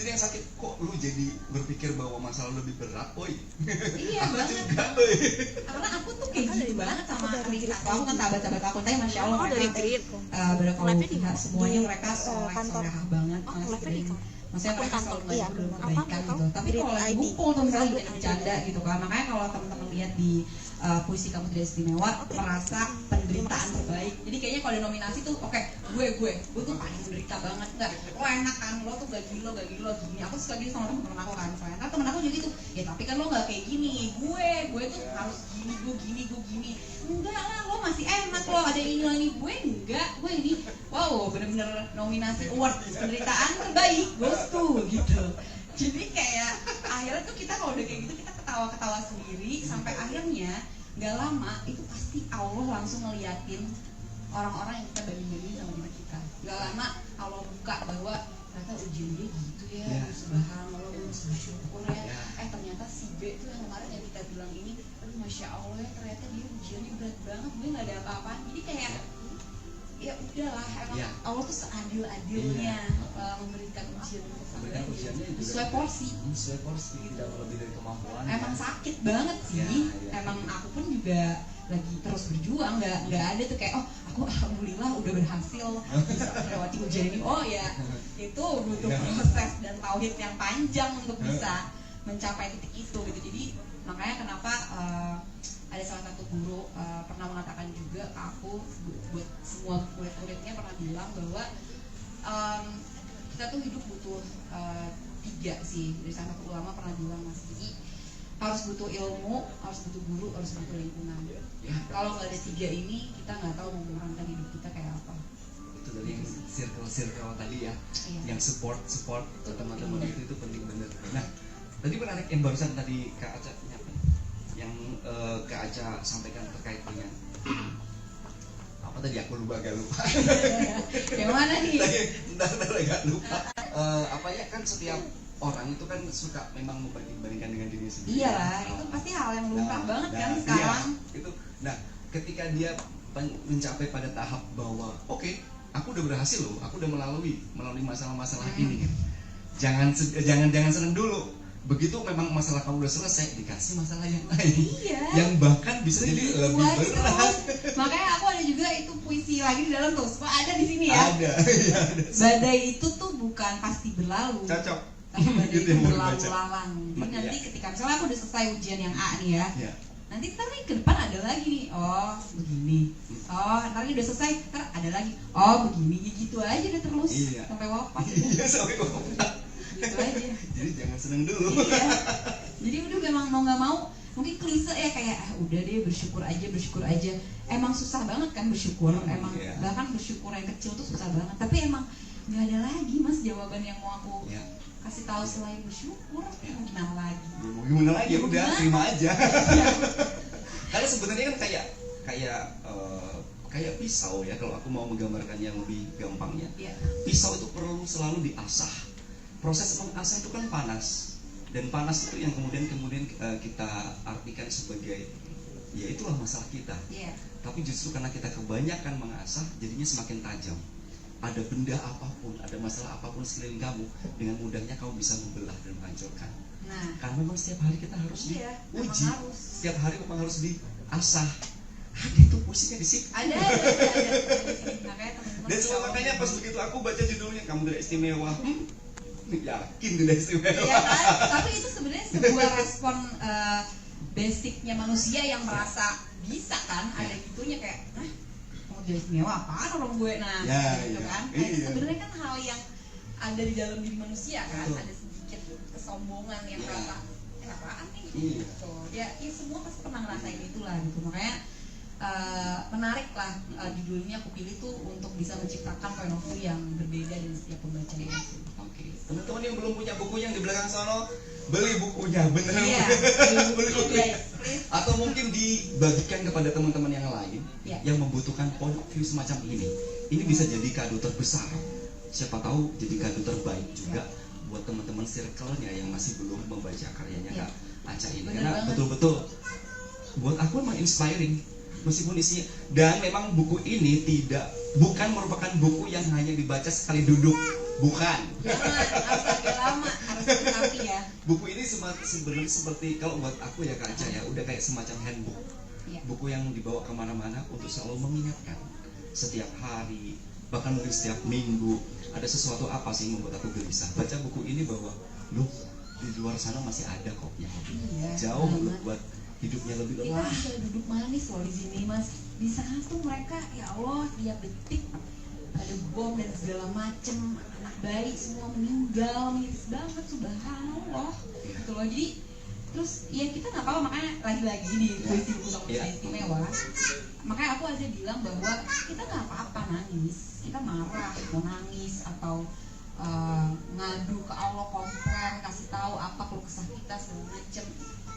istri yang sakit, kok lu jadi berpikir bahwa masalah lebih berat, boy? Iya banget. Juga, boy. Karena aku tuh kayak gitu banget sama aku kan sahabat-sahabat aku, tapi masya Allah mereka kalau lihat semuanya mereka soleh banget, maksudnya mereka selalu ngelakuin kebaikan gitu. Tapi kalau lagi ngumpul tuh misalnya kita bercanda gitu kan, makanya kalau teman-teman lihat di puisi Kamu Tidak Istimewa, merasa penderitaan terbaik. Jadi kayaknya kalau nominasi tuh oke, gue tuh paling menderita banget, enggak, lo enak kan, lo tuh gak gila gini. Aku suka gitu sama temen aku kan, soalnya kan temen aku juga gitu, ya tapi kan lo gak kayak gini, gue tuh harus gini, gue gini. Enggak lah, lo masih enak, lo ada ini, gue enggak, gue ini, wow, bener-bener nominasi award penderitaan terbaik, goes to gitu. Jadi kayak akhirnya tuh kita kalau udah kayak gitu kita ketawa-ketawa sendiri sampai akhirnya nggak lama itu pasti Allah langsung ngeliatin orang-orang yang kita banding-bandingin sama diri kita. Nggak lama Allah buka bahwa ternyata ujian dia gitu ya, subhanallah, gue mesti bersyukur ya. Ternyata si B tuh yang kemarin yang kita bilang ini, aduh masya Allah ya, ternyata dia ujiannya berat banget, gue nggak ada apa-apaan. Jadi kayak ya udahlah, emang Allah tuh seadil-adilnya memberikan ujian untuk kita. Sesuai porsi, tidak lebih dari kemampuan. Emang sakit banget sih, emang aku pun juga lagi terus berjuang, nggak ada tuh kayak aku alhamdulillah udah berhasil bisa melewati ujian ini. Itu butuh proses dan tauhid yang panjang untuk bisa mencapai titik itu gitu. Jadi makanya kenapa ada salah satu guru pernah mengatakan juga ke aku, buat semua murid-muridnya pernah bilang bahwa kita tuh hidup butuh 3 sih. Dari salah satu ulama pernah bilang, Mas Diki, harus butuh ilmu, harus butuh guru, harus butuh lingkungan. Kalau nggak ada 3 ini, kita nggak tahu mau mengurangkan hidup kita kayak apa. Itu dari circle tadi ya, yang support teman-teman itu penting bener. Nah, tadi menarik yang barusan tadi Kak Aca yang Kak Aca sampaikan terkait dengan apa tadi, aku agak lupa. Yang mana nih? Entar agak lupa. Apa ya, kan setiap orang itu kan suka memang membanding-bandingkan dengan dirinya sendiri. Iyalah, itu pasti hal yang lumrah banget kan sekarang. Itu. Nah, ketika dia mencapai pada tahap bahwa oke, aku udah berhasil loh, aku udah melalui masalah-masalah ini. Jangan seneng dulu. Begitu memang masalah kamu udah selesai, dikasih masalah yang lain, yang bahkan bisa jadi lebih berat. Makanya aku ada juga itu puisi lagi di dalam tuh, ada di sini ya. Ada. Badai itu tuh bukan pasti berlalu. Cocok. Tapi badai itu berlalu-lalang. Jadi nanti ketika misalnya aku udah selesai ujian yang A nih ya. Nanti ntar nih ke depan ada lagi nih, begini. Ntar udah selesai, ntar ada lagi. Begini, gitu aja udah terus sampai wafat. Iya, sampai wafat. Gitu aja. Jadi jangan seneng dulu. Jadi udah memang mau nggak mau, mungkin klise ya kayak udah deh bersyukur aja. Emang susah banget kan bersyukur, bahkan bersyukur yang kecil tuh susah banget. Tapi emang nggak ada lagi Mas jawaban yang mau aku kasih tahu selain bersyukur. Gimana lagi? Ya udah terima aja. Karena sebenarnya kan kayak pisau ya, kalau aku mau menggambarkan yang lebih gampangnya. Pisau itu perlu selalu diasah. Proses mengasah itu kan panas, dan panas itu yang kemudian kita artikan sebagai ya itulah masalah kita. Tapi justru karena kita kebanyakan mengasah, jadinya semakin tajam. Ada benda apapun, ada masalah apapun sekeliling kamu, dengan mudahnya kamu bisa membelah dan menghancurkan. Karena memang setiap hari kita harus diuji, setiap hari memang harus diasah. Ada itu puisinya di situ. Ada. Dan makanya pas begitu aku baca judulnya Kamu Tidak Istimewa, yakin tidak istimewa. Iya kan? Tapi itu sebenarnya sebuah respon basicnya manusia yang merasa bisa kan, ada gitunya kayak, kamu tidak istimewa apaan orang gue, gitu kan? Itu sebenarnya kan hal yang ada di dalam diri manusia kan, ada sedikit kesombongan yang merasa, apaan nih? Gitu. Ya semua pasti pernah ngerasain itulah gitu, makanya menarik lah judulnya aku pilih tuh untuk bisa menciptakan point of view yang berbeda dari setiap pembacanya. Teman-teman yang belum punya bukunya yang di belakang sono, beli bukunya, beneran. Beli bukunya. Atau mungkin dibagikan kepada teman-teman yang lain yang membutuhkan point of view semacam ini. Ini bisa jadi kado terbesar. Siapa tahu jadi kado terbaik juga buat teman-teman circle-nya yang masih belum membaca karyanya Kak Aca ini. Karena betul-betul buat aku emang inspiring. Meskipun isinya, dan memang buku ini bukan merupakan buku yang hanya dibaca sekali duduk, bukan. Jangan, harus agak lama. sebenarnya seperti kalau buat aku ya Kak Aca ya, udah kayak semacam handbook, buku yang dibawa kemana-mana untuk selalu mengingatkan setiap hari, bahkan mungkin setiap minggu ada sesuatu apa sih yang membuat aku gelisah. Baca buku ini bahwa loh, di luar sana masih ada kok yang lebih jauh buat hidupnya lebih lelah. Kita bisa duduk manis loh di sini Mas. Di sana tuh mereka ya Allah tiap detik ada bom dan segala macem, anak bayi semua meninggal, miris banget, subhanallah gitu loh. Jadi terus ya kita nggak apa-apa, makanya lagi-lagi di puisi buku Nokta Istimewa, makanya aku aja bilang bahwa kita nggak apa-apa nangis, kita marah mau nangis atau ngadu ke Allah, komplain, kasih tahu apa keluh kesah kita segala macem,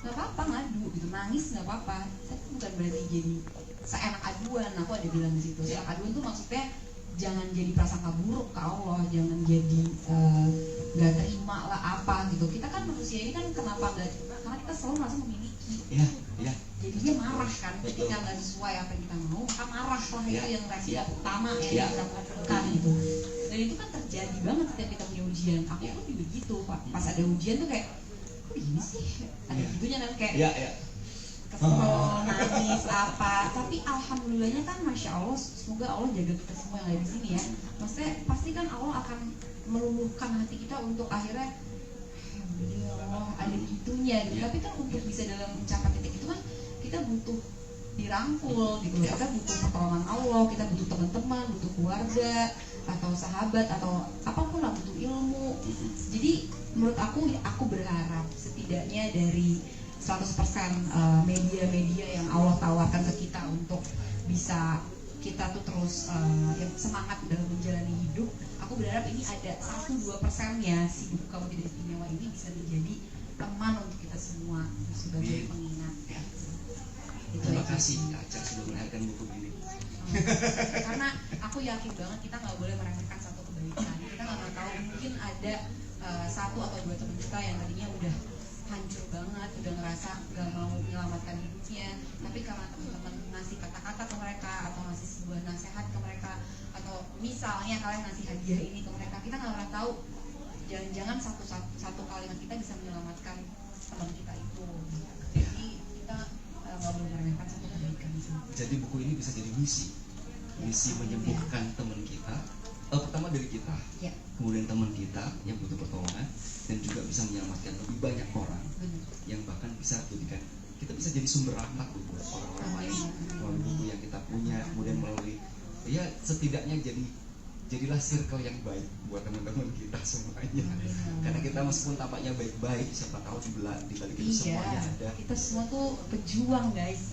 nggak apa-apa ngadu gitu, nangis nggak apa-apa. Tapi bukan berarti jadi seenak aduan. Aku ada bilang di situ, seenak aduan tuh maksudnya jangan jadi prasangka buruk ke Allah, jangan jadi nggak terima lah apa gitu. Kita kan manusia ini kan kenapa nggak terima? Karena kita selalu merasa memiliki. Jadi dia marah kan ketika nggak sesuai apa yang kita mau, maka marah lah. Itu yang reaksi utama yang kita lakukan gitu. Dan itu kan terjadi banget setiap kita punya ujian. Aku pun juga gitu, Pak. Pas ada ujian tuh kayak, kok gini sih? Ada gitunya kan kayak kesel, nangis apa. Tapi alhamdulillahnya kan masya Allah, semoga Allah jaga kita semua yang ada di sini ya. Maksudnya pasti kan Allah akan meluluhkan hati kita untuk akhirnya ya Allah ada gitunya gitu. Tapi kan untuk bisa dalam mencapai titik itu kan kita butuh dirangkul gitu. Kita butuh pertolongan Allah, kita butuh teman-teman, butuh keluarga atau sahabat atau apapun lah, butuh ilmu. Jadi menurut aku berharap setidaknya dari 100% media-media yang Allah tawarkan ke kita untuk bisa kita tuh terus semangat dalam menjalani hidup. Aku berharap ini ada 1-2%-nya si buku Kamu Tidak Istimewa ini bisa menjadi teman untuk kita semua sebagai pengingat. Terima kasih Kak Aca sudah melahirkan buku ini. Karena aku yakin banget kita nggak boleh meremehkan satu kebaikan. Kita nggak tahu, mungkin ada 1 atau 2 teman kita yang tadinya udah hancur banget, udah ngerasa nggak mau menyelamatkan hidupnya, tapi karena teman-teman ngasih kata-kata ke mereka atau ngasih sebuah nasihat ke mereka, atau misalnya kalian ngasih hadiah ini ke mereka, kita nggak pernah tahu, jangan-jangan satu kalimat kita bisa menyelamatkan teman kita itu. Jadi kita nggak boleh meremehkan satu kebaikan. Jadi buku ini bisa jadi misi menyembuhkan teman kita, pertama dari kita, kemudian teman kita yang butuh pertolongan, dan juga bisa menyelamatkan lebih banyak orang. Yang bahkan bisa jadikan kita bisa jadi sumber rahmat buat orang-orang lain melalui buku yang kita punya, kemudian melalui setidaknya jadilah circle yang baik buat teman-teman kita semuanya. Karena kita meskipun tampaknya baik-baik, siapa tahu di balik itu semuanya ada. Kita semua tuh pejuang guys.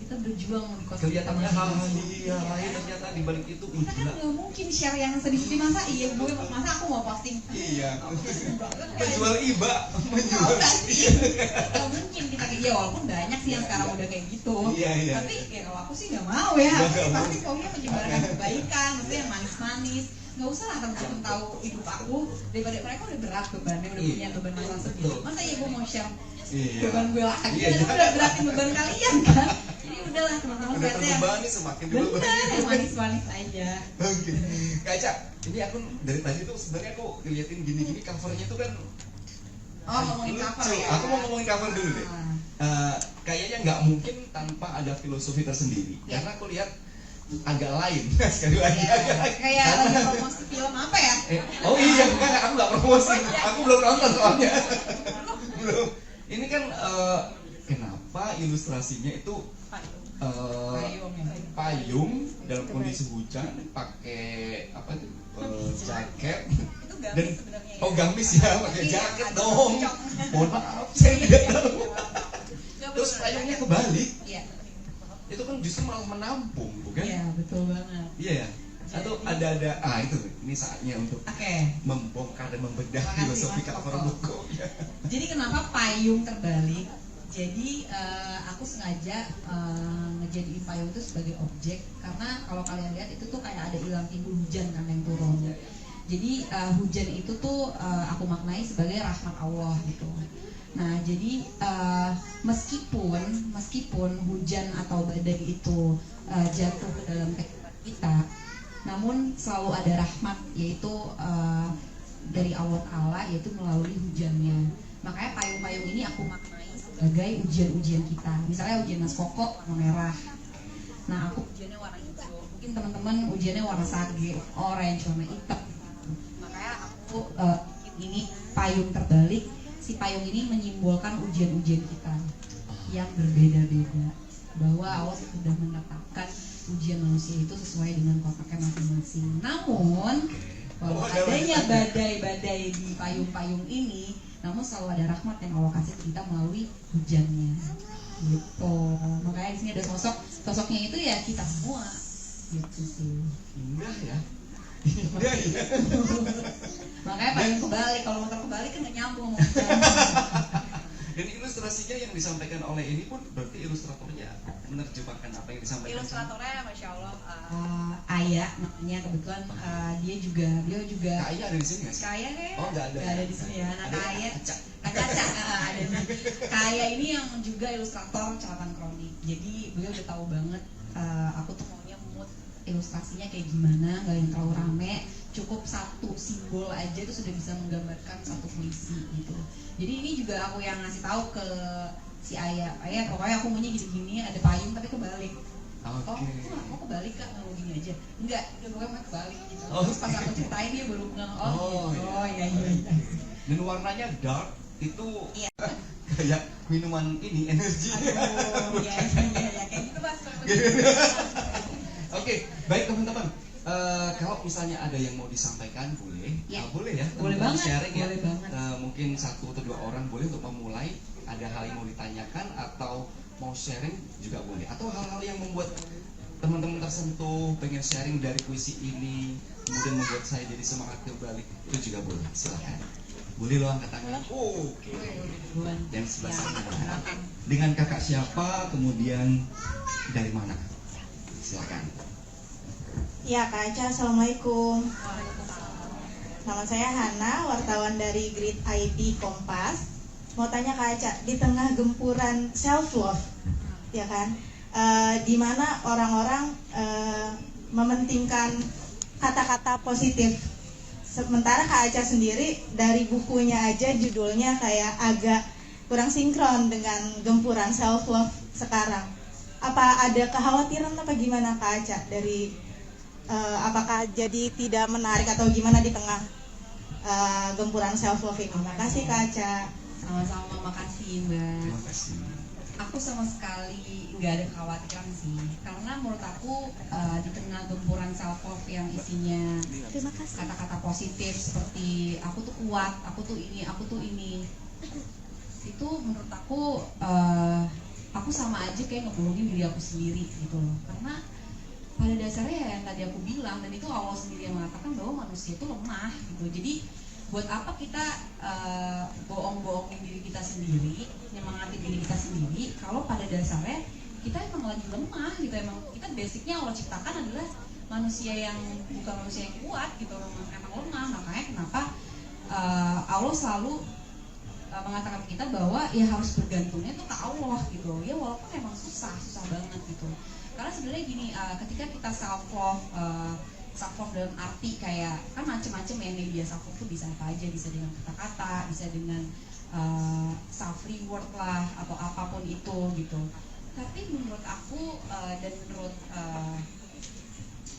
Kita berjuang di kota. Kelihatannya lain ternyata di balik itu kita kan nggak mungkin share yang sedih-sedih, masa masa aku mau posting. Menjual iba, nggak mungkin kita kayak walaupun banyak sih yang sekarang udah kayak gitu. Tapi ya kalau aku sih nggak mau ya. Pasti kaunya menyebarkan kebaikan, maksudnya yang manis-manis. Nggak usah lah teman-teman tahu hidup aku, daripada mereka udah berat bebannya, udah punya beban masalah sendiri. Masa ya gue mau share beban gue lagi, dan udah beratin beban kalian kan. Jadi udahlah teman-teman lihatnya yang semakin bener, yang manis-manis aja. Oke. Kak Aca, ini aku dari tadi tuh sebenarnya aku ngeliatin gini-gini covernya tuh kan. Ngomongin cover ya. Aku mau ngomongin cover dulu deh. Kayaknya nggak mungkin tanpa ada filosofi tersendiri. Karena aku lihat agak lain sekali lagi. Kayak lagi promosi film apa ya? Oh iya, enggak, aku nggak promosi. Aku belum nonton soalnya. Belum. Ini kan kenapa ilustrasinya itu payung dalam kondisi hujan, pakai apa itu jaket dan gamis ya, pakai jaket dong. Mohon maaf, saya tidak tahu. Terus payungnya kebalik. Itu kan justru malah menampung, bukan? Iya, betul banget. Iya. Atau ada itu ini saatnya untuk membongkar dan membedah filosofi cover buku. Jadi kenapa payung terbalik? Jadi aku sengaja ngejadiin payung itu sebagai objek, karena kalau kalian lihat itu tuh kayak ada ilang timbul hujan kan yang turun. Jadi hujan itu tuh aku maknai sebagai rahmat Allah gitu. Nah jadi meskipun hujan atau badai itu jatuh ke dalam kehidupan kita, namun selalu ada rahmat, yaitu dari Allah Ta'ala, yaitu melalui hujannya. Makanya payung-payung ini aku maknai sebagai ujian-ujian kita. Misalnya ujian Mas Koko warna merah, nah aku ujiannya warna hijau, mungkin teman-teman ujiannya warna sage, orange, warna hitam. Makanya aku ini payung terbalik. Si payung ini menyimbolkan ujian-ujian kita yang berbeda-beda, bahwa Allah sudah menetapkan ujian manusia itu sesuai dengan kotaknya masing-masing. Namun kalau adanya badai-badai di payung-payung ini, namun selalu ada rahmat yang Allah kasih kita melalui hujannya gitu. Makanya di sini ada sosoknya itu ya kita semua gitu sih. Indah ya. Indah ya. Makanya payung kebalik, kalau motor kebalik kan nggak nyambung. Dan ilustrasinya yang disampaikan oleh ini pun berarti ilustratornya menerjemahkan apa yang disampaikan. Ilustratornya Masya Allah Ayah namanya, kebetulan beliau juga Kak Ayah ada di sini nggak sih? Kak Ayah kayak nggak ada di sini ya. Nah Kak Ayah ada nih. Kak Ayah ini yang juga ilustrator catatan kronik. Jadi beliau udah tahu banget aku tuh maunya mood ilustrasinya kayak gimana, nggak yang terlalu rame, cukup satu simbol aja itu sudah bisa menggambarkan satu puisi gitu. Jadi ini juga aku yang ngasih tahu ke si Ayah pokoknya aku maunya gini-gini, ada payung tapi kebalik. Oh, aku kebalik Kak, nggak mau gini aja. Enggak, pokoknya mau kebalik gitu. Terus pas aku ceritain dia baru bilang, iya. Dan warnanya dark itu kayak minuman ini energi. Iya, kayak gitu Mas. Oke, baik teman-teman. Kalau misalnya ada yang mau disampaikan boleh, boleh ya. Boleh banget. Sharing ya. Boleh banget. Mungkin 1 atau 2 orang boleh untuk memulai. Ada hal yang mau ditanyakan atau mau sharing juga boleh. Atau hal-hal yang membuat teman-teman tersentuh, pengen sharing dari puisi ini, kemudian membuat saya jadi semangat kembali, itu juga boleh. Silakan. Boleh lo angkat tangan. Oke. Dan sebelah sana. Dengan kakak siapa, kemudian dari mana? Silakan. Ya Kak Aca, Assalamualaikum. Nama saya Hana, wartawan dari Grid ID Kompas. Mau tanya Kak Aca, di tengah gempuran self love, ya kan, di mana orang-orang mementingkan kata-kata positif, sementara Kak Aca sendiri dari bukunya aja judulnya kayak agak kurang sinkron dengan gempuran self love sekarang. Apa ada kekhawatiran apa gimana Kak Aca dari apakah jadi tidak menarik atau gimana di tengah gempuran self love ini? Makasih Kak Aca. Sama-sama, makasih Mbak. Terima kasih. Aku sama sekali nggak ada kekhawatiran sih, karena menurut aku di tengah gempuran self love yang isinya kata-kata positif seperti aku tuh kuat, aku tuh ini, itu menurut aku sama aja kayak ngebohongin diri aku sendiri gitu loh. Karena pada dasarnya ya yang tadi aku bilang, dan itu Allah sendiri yang mengatakan bahwa manusia itu lemah gitu. Jadi buat apa kita bohong-bohongin diri kita sendiri, nyemangatin diri kita sendiri, kalau pada dasarnya kita emang lagi lemah gitu. Emang kita basicnya Allah ciptakan adalah manusia yang bukan manusia yang kuat gitu, emang lemah. Makanya kenapa Allah selalu mengatakan kita bahwa ya harus bergantungnya tuh ke Allah gitu. Ya walaupun emang susah banget gitu. Karena sebenarnya gini, ketika kita self love dalam arti kayak kan macem-macem ya media self love tuh bisa apa aja, bisa dengan kata-kata, bisa dengan self reward lah atau apapun itu gitu. Tapi menurut aku dan menurut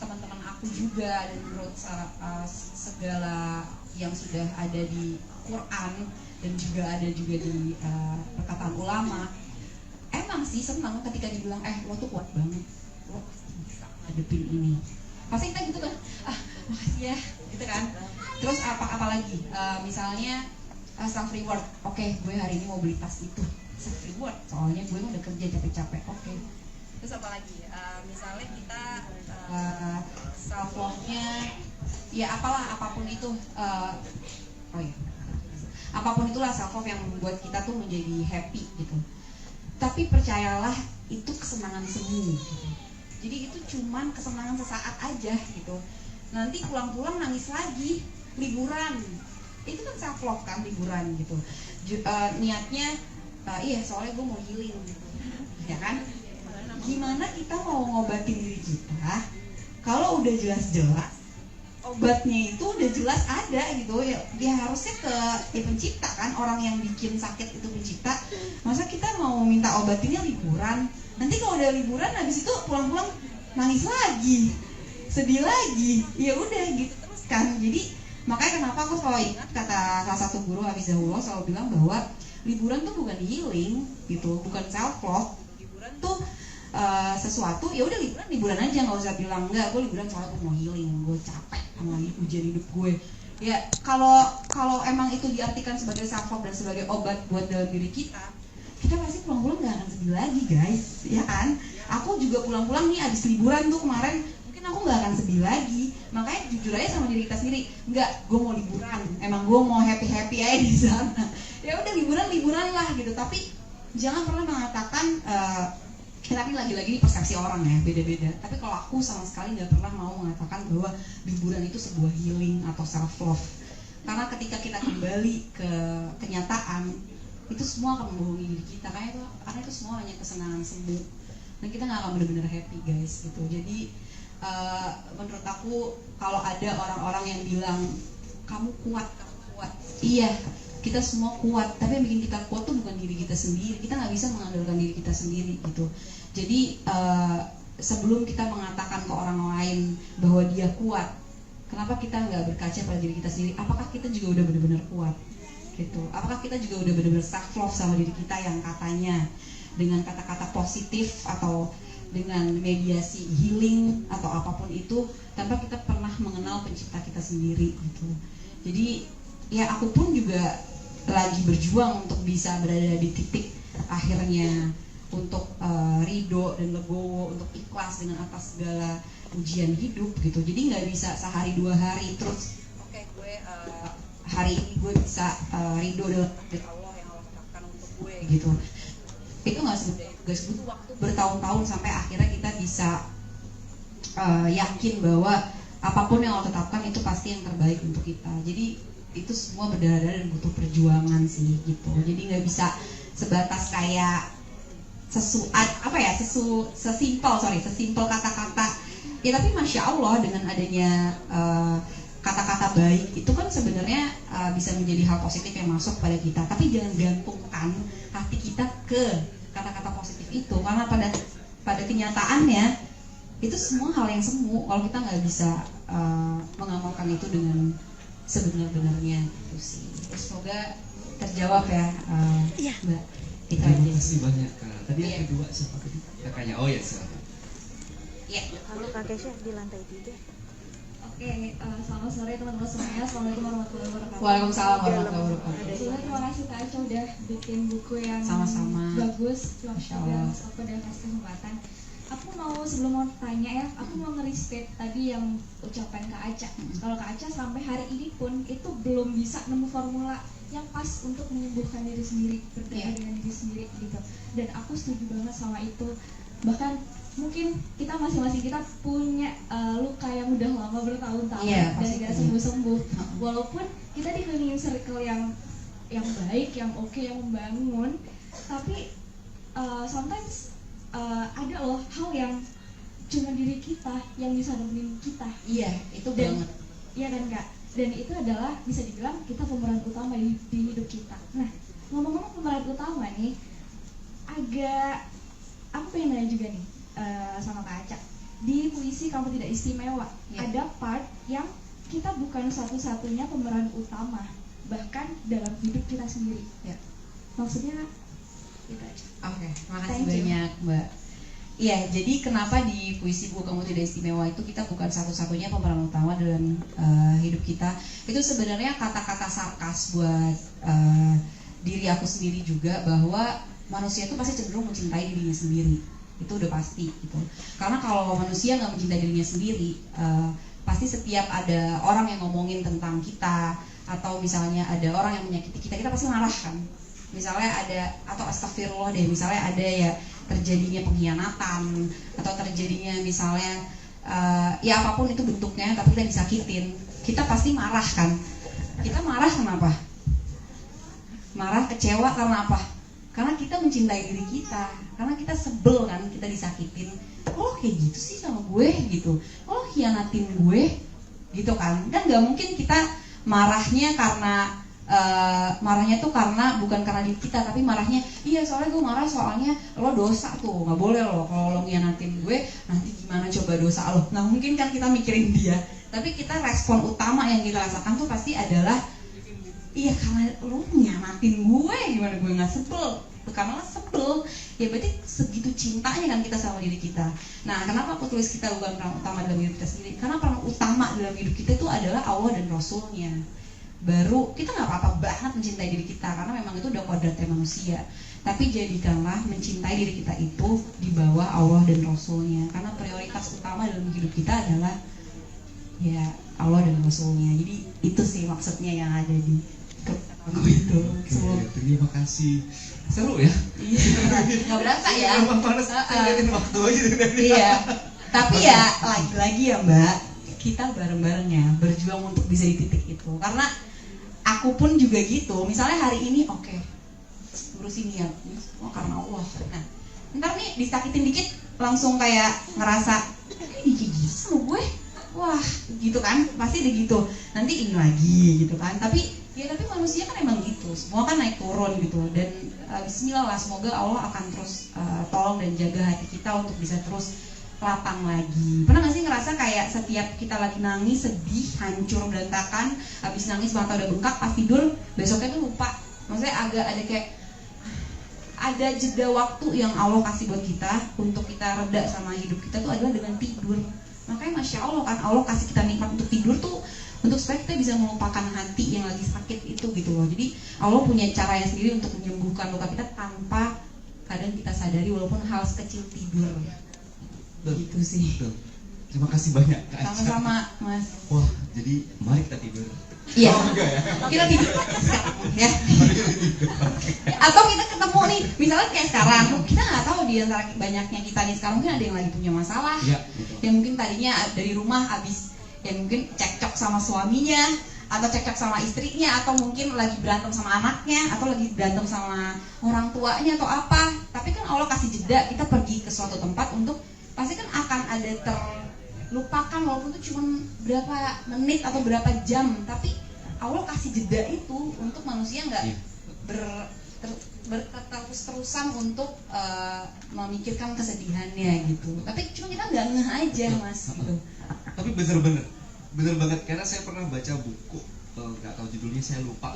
teman-teman aku juga dan menurut segala yang sudah ada di Quran dan juga ada juga di perkataan ulama, emang sih senang ketika dibilang lo tuh kuat banget, lo pasti bisa hadepin ini. Pasti kita gitu kan, makasih ya, gitu kan. Terus apa lagi? Misalnya self reward, oke, gue hari ini mau beli tas itu, self reward, soalnya gue udah kerja capek-capek, oke. Terus apa lagi? Misalnya kita self love-nya, ya apapun itu, apapun itulah self love yang membuat kita tuh menjadi happy gitu. Tapi percayalah itu kesenangan semu gitu. Jadi itu cuman kesenangan sesaat aja gitu. Nanti pulang-pulang nangis lagi, liburan. Itu kan self love kan, liburan gitu. Niatnya iya soalnya gue mau healing gitu. Ya kan? Gimana kita mau ngobatin diri kita kalau udah jelas-jelas obatnya itu udah jelas ada gitu ya, dia harusnya ke pencipta kan, orang yang bikin sakit itu pencipta. Masa kita mau minta obatinnya liburan, nanti kalau udah liburan habis itu pulang-pulang nangis lagi, sedih lagi, ya udah gitu terus kan. Jadi makanya kenapa aku selalu ingat kata salah satu guru Hafizahullah selalu bilang bahwa liburan tuh bukan healing gitu, bukan self love. Liburan tuh sesuatu, ya udah liburan aja, nggak usah bilang enggak gue liburan soalnya gue mau healing, gue capek sama ujian hidup gue. Ya kalau emang itu diartikan sebagai self love dan sebagai obat buat dalam diri kita pasti pulang-pulang nggak akan sedih lagi guys, ya kan? Aku juga pulang-pulang nih abis liburan tuh kemarin, mungkin aku nggak akan sedih lagi. Makanya jujur aja sama diri kita sendiri, nggak, gue mau liburan, emang gue mau happy aja di sana. Ya udah liburan lah gitu, tapi jangan pernah mengatakan tapi lagi-lagi ini persepsi orang ya, beda-beda. Tapi kalau aku sama sekali nggak pernah mau mengatakan bahwa liburan itu sebuah healing atau self love. Karena ketika kita kembali ke kenyataan, itu semua akan membohongi diri kita. Karena itu semua hanya kesenangan semu. Dan kita nggak akan benar-benar happy guys gitu. Jadi menurut aku kalau ada orang-orang yang bilang kamu kuat, iya. Kita semua kuat, tapi yang bikin kita kuat tuh bukan diri kita sendiri. Kita nggak bisa mengandalkan diri kita sendiri gitu. Jadi sebelum kita mengatakan ke orang lain bahwa dia kuat, kenapa kita nggak berkaca pada diri kita sendiri? Apakah kita juga udah benar-benar kuat? Gitu. Apakah kita juga udah benar-benar self love sama diri kita yang katanya dengan kata-kata positif atau dengan mediasi healing atau apapun itu tanpa kita pernah mengenal pencipta kita sendiri gitu. Jadi ya aku pun juga lagi berjuang untuk bisa berada di titik akhirnya untuk ridho dan legowo, untuk ikhlas dengan atas segala ujian hidup gitu. Jadi nggak bisa sehari dua hari terus oke, gue hari ini gue bisa ridho dengan takdir Allah yang Allah tetapkan untuk gue gitu. Itu nggak butuh waktu bertahun-tahun sampai akhirnya kita bisa yakin bahwa apapun yang Allah tetapkan itu pasti yang terbaik untuk kita. Jadi itu semua berdarah-darah dan butuh perjuangan sih gitu. Jadi nggak bisa sebatas kayak sesimpel kata-kata. Ya tapi masya Allah dengan adanya kata-kata baik itu kan sebenarnya bisa menjadi hal positif yang masuk pada kita. Tapi jangan gantungkan hati kita ke kata-kata positif itu, karena pada kenyataannya itu semua hal yang semu kalau kita nggak bisa mengamalkan itu dengan sebenar-benarnya gitu sih. Semoga terjawab ya Mbak. Terima kasih banyak Kak. Tadi yang kedua siapa tadi? Kakaknya. Oh ya silakan. Iya. Halo Kak Kesha di lantai 3. Oke, selamat sore teman-teman semuanya. Assalamualaikum warahmatullahi wabarakatuh. Waalaikumsalam warahmatullahi wabarakatuh. Sebelumnya terima kasih Kak Aca udah bikin buku yang Sama-sama. bagus. Masya Allah. Aku udah kasih kesempatan. Aku sebelum mau tanya ya, aku mau nge-restate tadi yang ucapan Kak Aca. Kalau Kak Aca sampai hari ini pun itu belum bisa nemu formula yang pas untuk menyembuhkan diri sendiri, bertemu dengan diri sendiri gitu. Dan aku setuju banget sama itu. Bahkan mungkin kita masing-masing kita punya luka yang udah lama bertahun-tahun dan gak sembuh-sembuh. Walaupun kita dikelilingin circle yang baik, yang oke, yang membangun, tapi sometimes ada loh hal yang cuma diri kita yang bisa nemenin kita. Iya, itu banget. Iya kan Kak? Dan itu adalah bisa dibilang kita pemeran utama di hidup kita. Nah, ngomong-ngomong pemeran utama nih, aku pengen nanya juga nih sama Kak Aca. Di puisi Kamu Tidak Istimewa, ada part yang kita bukan satu-satunya pemeran utama, bahkan dalam hidup kita sendiri. Ya. Maksudnya itu aja. Oke, makasih banyak Mbak. Iya, jadi kenapa di puisi buku Kamu Tidak Istimewa itu kita bukan satu-satunya pemeran utama dalam hidup kita. Itu sebenarnya kata-kata sarkas buat diri aku sendiri juga, bahwa manusia itu pasti cenderung mencintai dirinya sendiri. Itu udah pasti gitu. Karena kalau manusia nggak mencintai dirinya sendiri, pasti setiap ada orang yang ngomongin tentang kita, atau misalnya ada orang yang menyakiti kita, kita pasti marah kan. Misalnya ada, atau astagfirullah deh, misalnya ada ya terjadinya pengkhianatan, atau terjadinya misalnya ya apapun itu bentuknya, tapi kita disakitin, kita pasti marah kan. Kita marah kenapa? Marah, kecewa karena apa? Karena kita mencintai diri kita, karena kita sebel kan kita disakitin. Oh kayak gitu sih sama gue gitu, oh hianatin gue, gitu kan. Dan nggak mungkin kita marahnya karena marahnya tuh bukan karena diri kita, tapi marahnya iya soalnya gue marah soalnya lo dosa tuh, nggak boleh lo kalau lo ngianatin gue nanti gimana coba dosa lo. Nggak mungkin kan kita mikirin dia, tapi kita respon utama yang kita rasakan tuh pasti adalah iya karena lo ngianatin gue, gimana gue nggak sebel, karena lo sebel ya berarti segitu cintanya kan kita sama diri kita. Nah kenapa aku tulis kita bukan peran utama dalam hidup kita sendiri, karena peran utama dalam hidup kita itu adalah Allah dan Rasulnya. Baru kita nggak apa-apa banget mencintai diri kita karena memang itu udah kodratnya manusia, tapi jadikanlah mencintai diri kita itu di bawah Allah dan Rasulnya, karena prioritas utama dalam hidup kita adalah ya Allah dan Rasulnya. Jadi itu sih maksudnya yang ada di lagu itu. Terima kasih. Seru ya? Iya, nggak berasa ya. Emang panas, ngeliatin waktu aja. Iya, tapi ya lagi-lagi ya Mbak, kita bareng-bareng ya berjuang untuk bisa di titik itu. Karena aku pun juga gitu, misalnya hari ini oke, urusin ya, ini semua karena Allah. Nah, ntar nih disakitin dikit langsung kayak ngerasa ini gitu sama gue, wah gitu kan, pasti udah gitu. Nanti ini lagi gitu kan, tapi manusia kan emang gitu, semua kan naik turun gitu. Dan bismillah lah, semoga Allah akan terus tolong dan jaga hati kita untuk bisa terus lapang lagi. Pernah gak sih ngerasa kayak setiap kita lagi nangis, sedih, hancur, berantakan, habis nangis mata udah bengkak, pas tidur besoknya tuh lupa. Maksudnya agak ada kayak ada jeda waktu yang Allah kasih buat kita untuk kita reda sama hidup kita tuh adalah dengan tidur. Makanya Masya Allah kan Allah kasih kita nikmat untuk tidur tuh untuk supaya kita bisa melupakan hati yang lagi sakit itu gitu loh. Jadi Allah punya caranya sendiri untuk menyembuhkan luka kita tanpa kadang kita sadari, walaupun hal sekecil tidur. Gitu sih. Betul. Terima kasih banyak Kak Aca. Sama-sama Mas. Wah, jadi mari kita tidur. Iya. Oh, enggak ya? Kita tidur sekarang ya. Atau kita ketemu nih, misalnya kayak sekarang, kita nggak tahu di antara banyaknya kita nih sekarang mungkin ada yang lagi punya masalah. Iya, betul. Yang mungkin tadinya dari rumah habis yang mungkin cekcok sama suaminya, atau cekcok sama istrinya, atau mungkin lagi berantem sama anaknya, atau lagi berantem sama orang tuanya atau apa. Tapi kan Allah kasih jeda, kita pergi ke suatu tempat untuk pasti kan akan ada terlupakan, walaupun itu cuma berapa menit atau berapa jam, tapi Allah kasih jeda itu untuk manusia nggak berterus-terusan untuk memikirkan kesedihannya gitu. Tapi cuma kita nggak ngeh aja Mas gitu. Tapi bener banget karena saya pernah baca buku, nggak tahu judulnya, saya lupa.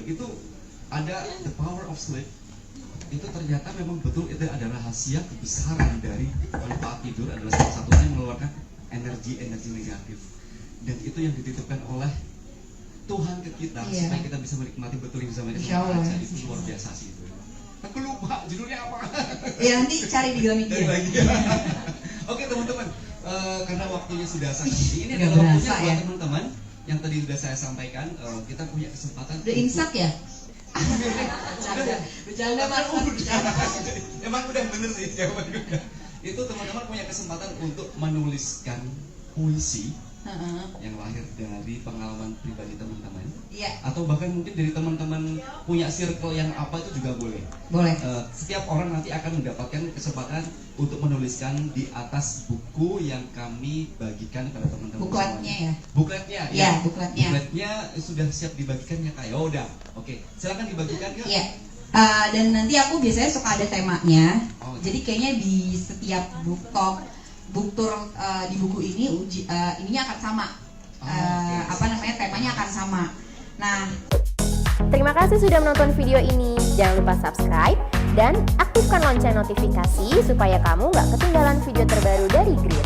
Itu ada The Power of Sleep. Itu ternyata memang betul itu adalah rahasia kebesaran dari manfaat tidur adalah salah satunya mengeluarkan energi negatif, dan itu yang dititipkan oleh Tuhan ke kita supaya kita bisa menikmati betul yang bisa menikmati. Itu luar biasa sih itu. Aku lupa judulnya apa. Ya nanti cari di Gramedia. Oke teman-teman, karena waktunya sudah sangat ini adalah waktunya buat teman-teman yang tadi sudah saya sampaikan. Kita punya kesempatan. Udah imsak ya? Bercanda Mas. Emang udah bener sih jawabannya. Itu teman-teman punya kesempatan untuk menuliskan puisi yang lahir dari pengalaman pribadi teman-teman. Iya. Atau bahkan mungkin dari teman-teman punya circle yang apa itu juga boleh. Boleh. Setiap orang nanti akan mendapatkan kesempatan untuk menuliskan di atas buku yang kami bagikan kepada teman-teman. Bukletnya ya? Bukletnya. Ya, bukletnya. Bukletnya sudah siap dibagikan ya Kak? Ya udah. Oke, silakan dibagikan Kak. Iya. Dan nanti aku biasanya suka ada temanya. Oh, jadi kayaknya di setiap book tour di buku ini ininya akan sama. Temanya akan sama. Nah, terima kasih sudah menonton video ini. Jangan lupa subscribe dan aktifkan lonceng notifikasi supaya kamu nggak ketinggalan video terbaru dari Grit.